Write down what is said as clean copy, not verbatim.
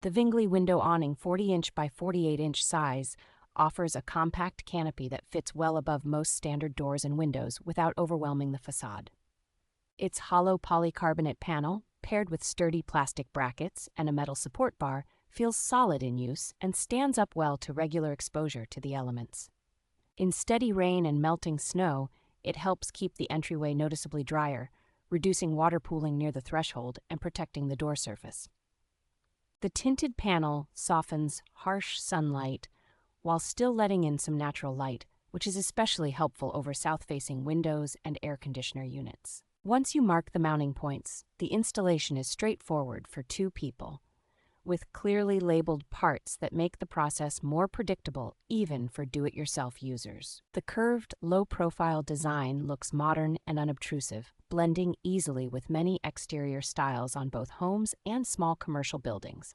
The VINGLI Window Awning 40-inch by 48-inch size offers a compact canopy that fits well above most standard doors and windows without overwhelming the facade. Its hollow polycarbonate panel, paired with sturdy plastic brackets and a metal support bar, feels solid in use and stands up well to regular exposure to the elements. In steady rain and melting snow, it helps keep the entryway noticeably drier, reducing water pooling near the threshold and protecting the door surface. The tinted panel softens harsh sunlight while still letting in some natural light, which is especially helpful over south-facing windows and air conditioner units. Once you mark the mounting points, the installation is straightforward for 2 people, with clearly labeled parts that make the process more predictable even for do-it-yourself users. The curved, low-profile design looks modern and unobtrusive, blending easily with many exterior styles on both homes and small commercial buildings.